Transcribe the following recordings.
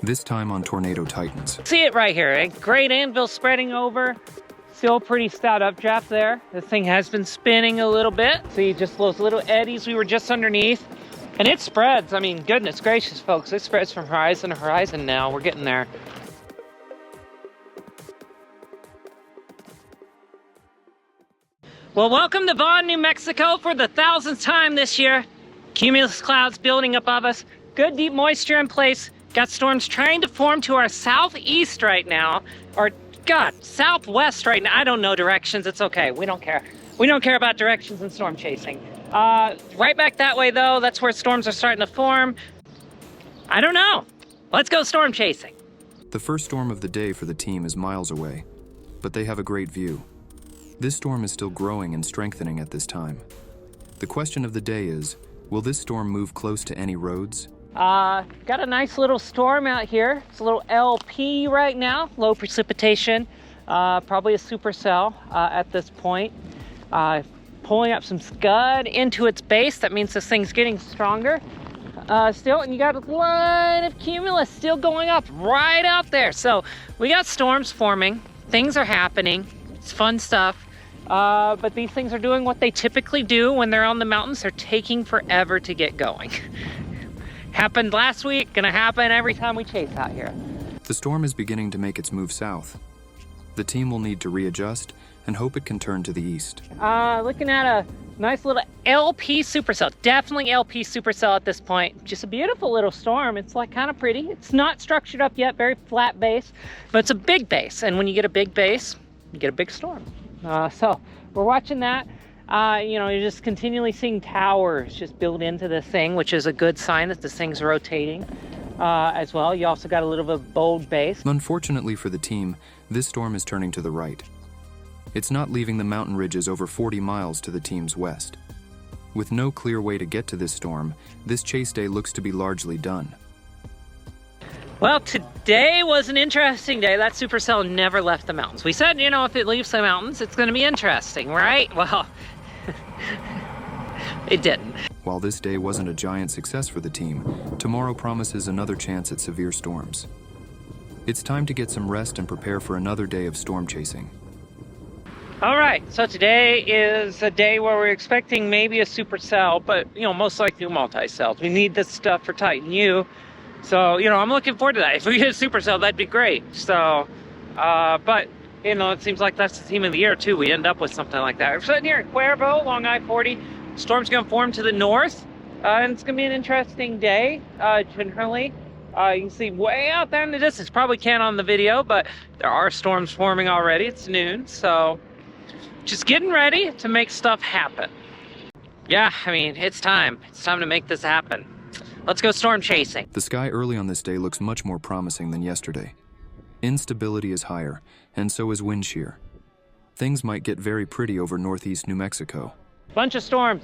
This time on Tornado Titans. See it right here, a great anvil spreading over. Still pretty stout updraft there. This thing has been spinning a little bit. See just those little eddies we were just underneath. And it spreads, I mean, goodness gracious, folks. It spreads from horizon to horizon now. We're getting there. Well, welcome to Vaughn, New Mexico for the 1000th time this year. Cumulus clouds building above us. Good deep moisture in place. Got storms trying to form to our southeast right now. Or, God, southwest right now. I don't know directions. It's okay. We don't care. We don't care about directions and storm chasing. Right back that way, though. That's where storms are starting to form. I don't know. Let's go storm chasing. The first storm of the day for the team is miles away, but they have a great view. This storm is still growing and strengthening at this time. The question of the day is, will this storm move close to any roads? Got a nice little storm out here. It's a little LP right now, low precipitation, probably a supercell at this point. Pulling up some scud into its base. That means this thing's getting stronger still, and you got a line of cumulus still going up right out there. So we got storms forming, things are happening, it's fun stuff. But these things are doing what they typically do when they're on the mountains. They're taking forever to get going. Happened last week, gonna happen every time we chase out here. The storm is beginning to make its move south. The team will need to readjust and hope it can turn to the east. Looking at a nice little LP supercell. Definitely LP supercell at this point. Just a beautiful little storm. It's like kind of pretty. It's not structured up yet, very flat base, but it's a big base. And when you get a big base, you get a big storm. So we're watching that. You're just continually seeing towers just build into this thing, which is a good sign that this thing's rotating as well. You also got a little bit of bold base. Unfortunately for the team, this storm is turning to the right. It's not leaving the mountain ridges over 40 miles to the team's west. With no clear way to get to this storm, this chase day looks to be largely done. Well, today was an interesting day. That supercell never left the mountains. We said, if it leaves the mountains, it's going to be interesting, right? Well, it didn't. While this day wasn't a giant success for the team, tomorrow promises another chance at severe storms. It's time to get some rest and prepare for another day of storm chasing. All right, so today is a day where we're expecting maybe a supercell, but, most likely multi-cells. We need this stuff for Titan U. So, I'm looking forward to that. If we get a supercell, that'd be great. So, but, it seems like that's the theme of the year, too. We end up with something like that. We're sitting here in Cuervo, along I-40. Storm's going to form to the north, and it's going to be an interesting day, generally. You can see way out there in the distance. Probably can't on the video, but there are storms forming already. It's noon, so just getting ready to make stuff happen. Yeah, it's time. It's time to make this happen. Let's go storm chasing. The sky early on this day looks much more promising than yesterday. Instability is higher, and so is wind shear. Things might get very pretty over northeast New Mexico. Bunch of storms.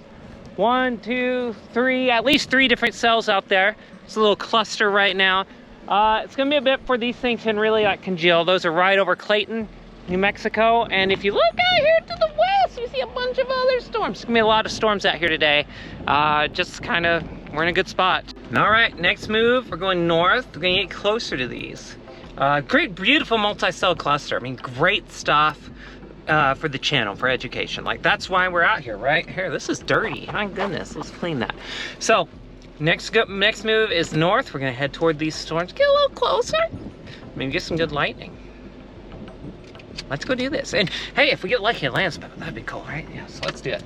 1, 2, 3, at least 3 different cells out there. It's a little cluster right now. It's gonna be a bit for these things can really congeal. Those are right over Clayton, New Mexico. And if you look out here to the west, you see a bunch of other storms. It's gonna be a lot of storms out here today. Just kind of, we're in a good spot. All right, next move, we're going north. We're gonna get closer to these. Great, beautiful multi-cell cluster. Great stuff for the channel, for education. That's why we're out here, right? Here, this is dirty. My goodness, let's clean that. So, next move is north. We're gonna head toward these storms. Get a little closer. Maybe get some good lightning. Let's go do this. And hey, if we get lucky, it lands, but that'd be cool, right? Yeah, so let's do it.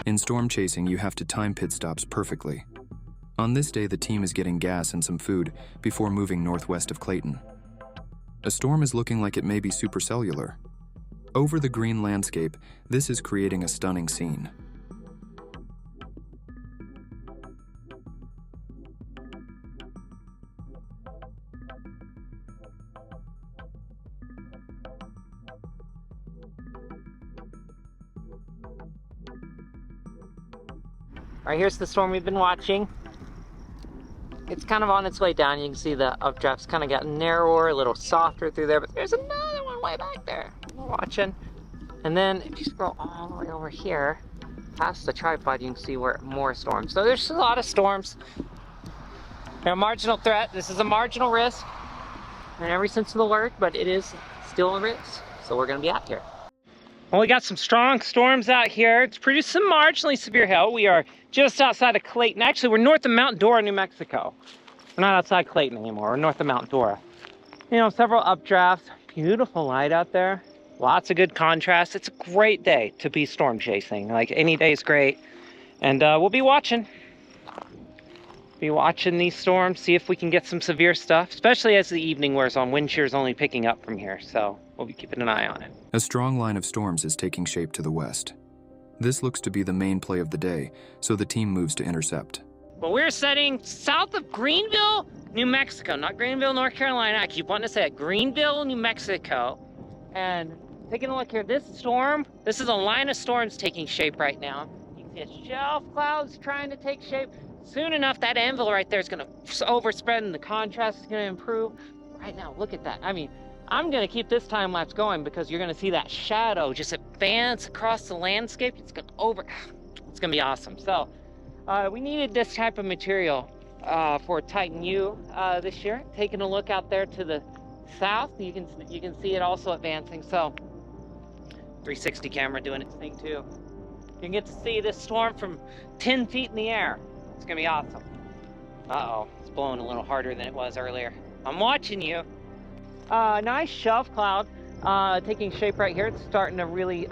In storm chasing, you have to time pit stops perfectly. On this day, the team is getting gas and some food before moving northwest of Clayton. A storm is looking like it may be supercellular. Over the green landscape, this is creating a stunning scene. All right, here's the storm we've been watching. It's kind of on its way down. You can see the updraft's kind of gotten narrower, a little softer through there, but there's another one way back there. We're watching. And then if you scroll all the way over here, past the tripod, you can see where more storms. So there's a lot of storms. A marginal threat. This is a marginal risk in every sense of the word, but it is still a risk. So we're going to be out here. Well, we got some strong storms out here. It's produced some marginally severe hail. We are just outside of Clayton. Actually, we're north of Mount Dora, New Mexico. We're not outside Clayton anymore. We're north of Mount Dora. You know, several updrafts. Beautiful light out there. Lots of good contrast. It's a great day to be storm chasing. Like, any day is great. And we'll be watching. These storms, see if we can get some severe stuff, especially as the evening wears on. Wind shear is only picking up from here, so we'll be keeping an eye on it. A strong line of storms is taking shape to the west. This looks to be the main play of the day, so the team moves to intercept. Well, we're setting south of Greenville, New Mexico. Not Greenville, North Carolina. I keep wanting to say it. Greenville, New Mexico. And taking a look here, this storm, this is a line of storms taking shape right now. You can see a shelf clouds trying to take shape. Soon enough, that anvil right there is going to overspread and the contrast is going to improve. Right now, look at that. I mean, I'm going to keep this time lapse going because you're going to see that shadow just advance across the landscape. It's going to be awesome. So we needed this type of material for Titan U this year. Taking a look out there to the south, you can see it also advancing. So 360 camera doing its thing too. You can get to see this storm from 10 feet in the air. It's gonna be awesome. Uh-oh, it's blowing a little harder than it was earlier. I'm watching you. Nice shelf cloud taking shape right here. It's starting to really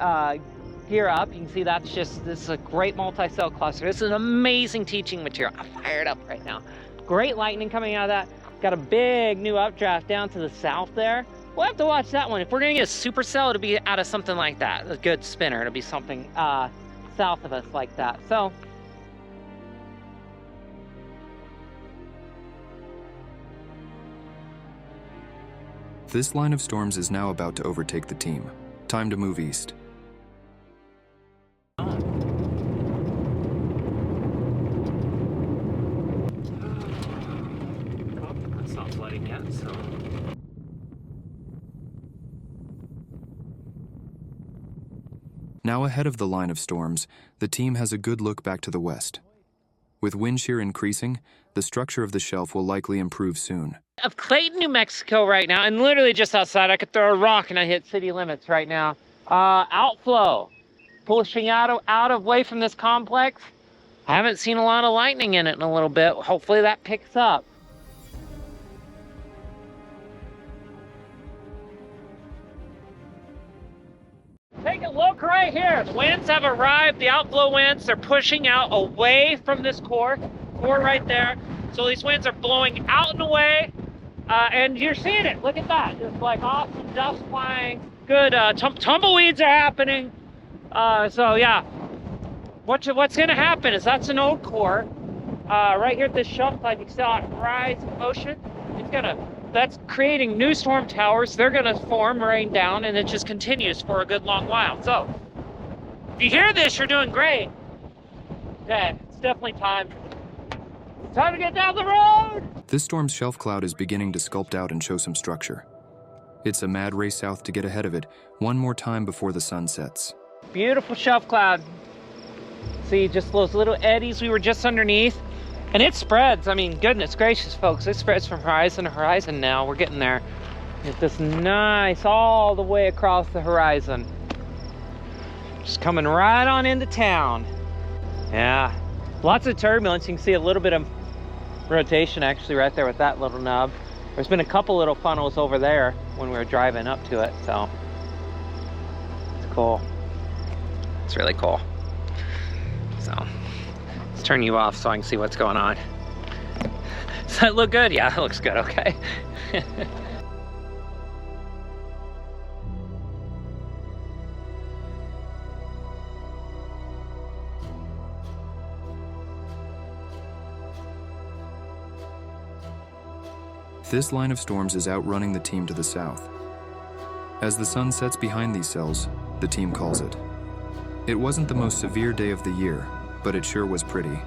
gear up. You can see this is a great multi-cell cluster. This is an amazing teaching material. I'm fired up right now. Great lightning coming out of that. Got a big new updraft down to the south there. We'll have to watch that one. If we're gonna get a supercell, it'll be out of something like that. A good spinner. It'll be something south of us like that. So this line of storms is now about to overtake the team. Time to move east. It's not flooding yet, so. Now ahead of the line of storms, the team has a good look back to the west. With wind shear increasing, the structure of the shelf will likely improve soon. Of Clayton, New Mexico right now, and literally just outside, I could throw a rock and I hit city limits right now. Outflow, pushing out away from this complex. I haven't seen a lot of lightning in it in a little bit. Hopefully that picks up. Take a look right here. The winds have arrived, the outflow winds. They're pushing out away from this core right there. So these winds are blowing out and away. And you're seeing it. Look at that. Just like awesome dust flying. Good tumbleweeds are happening. So yeah, what's going to happen is that's an old core. Right here at this shelf side, you can see how it rise in motion. That's creating new storm towers. They're going to form, rain down, and it just continues for a good long while. So if you hear this, you're doing great. Okay, it's definitely time. Time to get down the road! This storm's shelf cloud is beginning to sculpt out and show some structure. It's a mad race south to get ahead of it one more time before the sun sets. Beautiful shelf cloud. See just those little eddies we were just underneath. And it spreads. I mean, goodness gracious, folks. It spreads from horizon to horizon now. We're getting there. It's this nice all the way across the horizon. Just coming right on into town. Yeah. Lots of turbulence. You can see a little bit of rotation actually right there with that little nub. There's been a couple little funnels over there when we were driving up to it, so it's cool. It's really cool. So let's turn you off so I can see what's going on. Does that look good? Yeah, it looks good. Okay. This line of storms is outrunning the team to the south. As the sun sets behind these cells, the team calls it. It wasn't the most severe day of the year, but it sure was pretty.